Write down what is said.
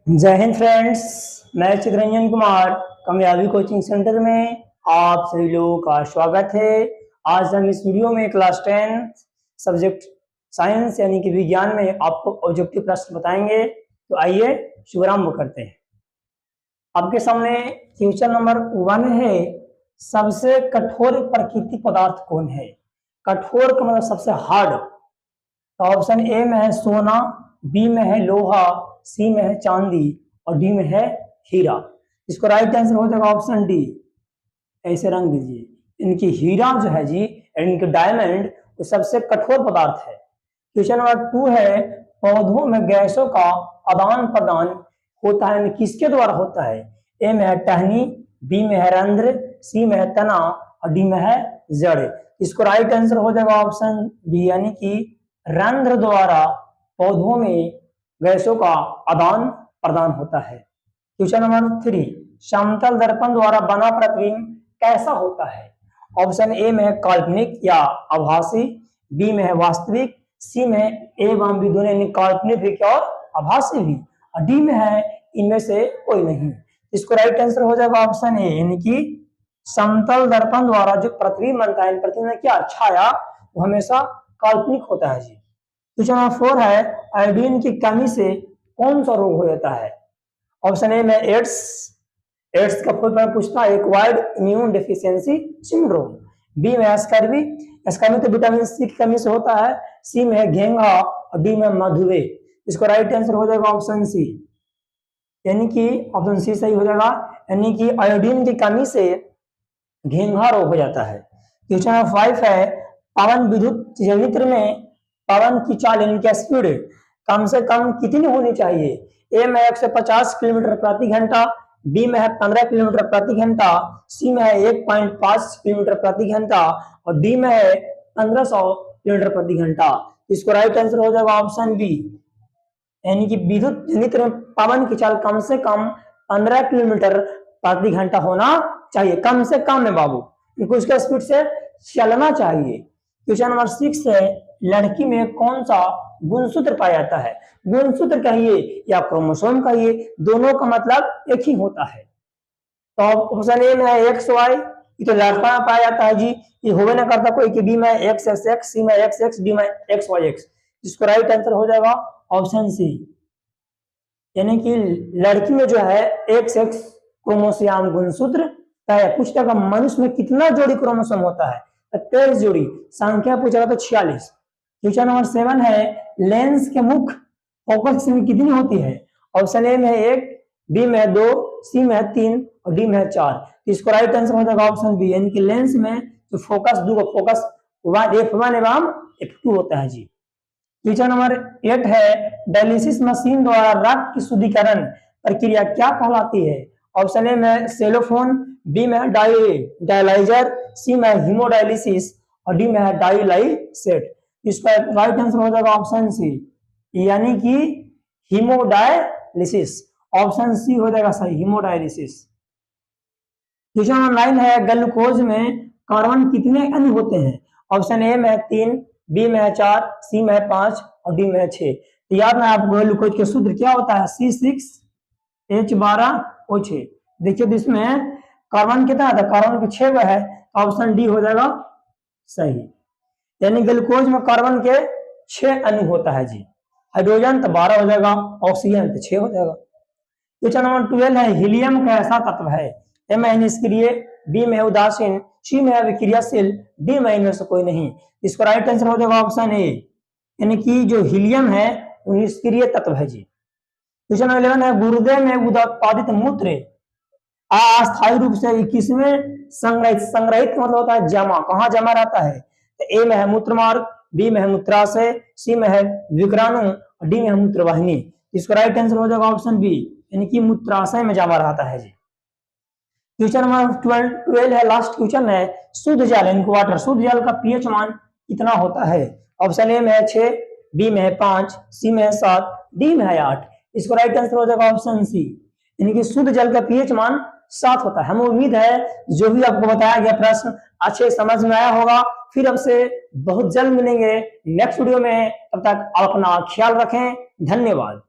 जय हिंद फ्रेंड्स। मैं चित्रंजन कुमार कामयाबी कोचिंग सेंटर में आप सभी लोगों का स्वागत है। आज हम इस वीडियो में क्लास 10 सब्जेक्ट साइंस यानी कि विज्ञान में आपको ऑब्जेक्टिव प्रश्न बताएंगे। तो आइए शुभारंभ करते हैं। आपके सामने क्वेश्चन नंबर 1 है, सबसे कठोर प्राकृतिक पदार्थ कौन है? कठोर का मतलब सबसे हार्ड। तो ऑप्शन ए में है सोना, बी में है लोहा, सी में है चांदी और डी में है हीरा। इसको राइट आंसर हो जाएगा ऑप्शन डी। ऐसे रंग दीजिए। इनकी हीरा जो है जी, इनके डायमंड वो सबसे कठोर पदार्थ है। क्वेश्चन नंबर 2 है, पौधों में गैसों का आदान प्रदान होता है किसके द्वारा होता है? ए में है टहनी, बी में है रंध्र, सी में है तना और डी में है जड़। इसको राइट आंसर हो जाएगा ऑप्शन बी यानी कि रंध्र द्वारा पौधों में गैसों का आदान प्रदान होता है। क्वेश्चन नंबर 3, समतल दर्पण द्वारा बना प्रतिबिंब कैसा होता है? ऑप्शन ए में है काल्पनिक या आभासी, बी में है वास्तविक, सी में ए एवं बी दोनों काल्पनिक भी और आभासी भी और डी में है इनमें से कोई नहीं। इसको राइट आंसर हो जाएगा ऑप्शन ए यानी कि समतल दर्पण द्वारा जो प्रतिबिंब बनता है, प्रतिबिंब क्या छाया वो हमेशा काल्पनिक होता है जी। क्वेश्चन नंबर 4 है, आयोडीन की कमी से कौन सा रोग हो जाता है? ऑप्शन ए में एड्स, एड्स का फुल फॉर्म पूछता है acquired immune deficiency syndrome, B में स्कर्वी, स्कर्वी तो विटामिन सी की कमी से होता है, सी में है घेंघा और डी में मधुमेह। इसको राइट आंसर हो जाएगा ऑप्शन सी यानी कि ऑप्शन सी सही हो जाएगा यानी कि आयोडीन की कमी से घेंघा रोग हो जाता है। क्वेश्चन नंबर 5 है, पवन विद्युत यंत्र में पवन की चाल यानी स्पीड कम से कम कितनी होनी चाहिए? ए में 150 किलोमीटर प्रति घंटा, बी में है 15 किलोमीटर प्रति घंटा, सी में है 1.5 किलोमीटर प्रति घंटा और डी में है 1500 किलोमीटर प्रति घंटा। इसको राइट आंसर हो जाएगा ऑप्शन बी यानी कि विद्युत यंत्र में पवन की चाल कम से कम 15 किलोमीटर प्रति घंटा होना चाहिए। कम से कम है बाबू, इनको इसका स्पीड से चलना चाहिए। क्वेश्चन नंबर 6 है, लड़की में कौन सा गुणसूत्र पाया जाता है? गुणसूत्र कहिए या क्रोमोसोम कहिए, दोनों का मतलब एक ही होता है। तो ऑप्शन ए में है एक्स वाई, ये तो लड़का में पाया जाता है जी, ये होवे ना करता कोई कि बी में एक्स एक्स एक्स, सी में एक्स एक्स, डी में एक्स वाई एक्स। इसको राइट आंसर हो जाएगा ऑप्शन सी यानी कि लड़की में जो है एक्स एक्स क्रोमोसोम गुणसूत्र पाया। पूछता है मनुष्य में कितना जोड़ी क्रोमोसोम होता है? 23 जोड़ी। संख्या पूछेगा तो 46। क्वेश्चन नंबर 7 है, लेंस के मुख्य फोकस में कितनी होती है? ऑप्शन ए में 1, बी में 2, सी में 3 और डी में 4। इसको राइट आंसर हो जाएगा ऑप्शन बी यानी कि लेंस में जो फोकस फोकस f1 एवं f2 होता है जी। क्वेश्चन नंबर 8 है, डायलिसिस मशीन द्वारा रक्त की शुद्धिकरण प्रक्रिया क्या कहलाती है? ऑप्शन ए में सेलोफोन, बी में डायलाइजर, सी में हीमोडायलिसिस और डी में डायलाइसेट। इसका राइट आंसर हो जाएगा ऑप्शन सी यानी कि हीमोडायलिसिस। ऑप्शन सी हो जाएगा सही, हीमोडायलिसिस। क्वेश्चन नंबर 9 है, ग्लूकोज में कार्बन कितने अणु होते हैं? ऑप्शन ए में 3, बी में 4, सी में 5 और डी में 6। तो याद में आपको ग्लूकोज के सूत्र क्या होता है? C6H12O6। देखिए तो इसमें कार्बन कितना था? कार्बन के 6 है, ऑप्शन डी हो जाएगा सही यानी ग्लूकोज में कार्बन के 6 अणु होता है जी। हाइड्रोजन तो 12 हो जाएगा, ऑक्सीजन तो 6 हो जाएगा। क्वेश्चन नंबर 12 है, हीलियम कैसा तत्व है? ए में निष्क्रिय, बी में उदासीन, सी में विक्रियाशील, डी में इनमें से कोई नहीं। इसको राइट आंसर हो जाएगा ऑप्शन ए यानी कि जो हीलियम है वो निष्क्रिय तत्व है जी। क्वेश्चन नंबर 11 है, गुर्दे में उत्पादित मूत्र अस्थायी रूप से किसमें संग्रहित मतलब होता है जमा, कहाँ जमा रहता है? तो ए में है मूत्रमार्ग, बी में है मूत्राशय, सी में है विक्राणु और डी में है मूत्रवाहिनी। इसको राइट आंसर हो जाएगा ऑप्शन बी यानी कि मूत्राशय में जमा रहता है जी। क्वेश्चन नंबर 12 है, लास्ट क्वेश्चन है, शुद्ध जल इनको वाटर, शुद्ध जल का पीएच मान कितना होता है? ऑप्शन ए में है 6, बी में है 5, सी में है 7, डी में है 8। इसको राइट आंसर हो जाएगा ऑप्शन सी यानी कि शुद्ध जल का पीएच मान 7 होता है। हम उम्मीद है जो भी आपको बताया गया प्रश्न अच्छे समझ में आया होगा। फिर आपसे बहुत जल्द मिलेंगे नेक्स्ट वीडियो में, तब तक आप अपना ख्याल रखें। धन्यवाद।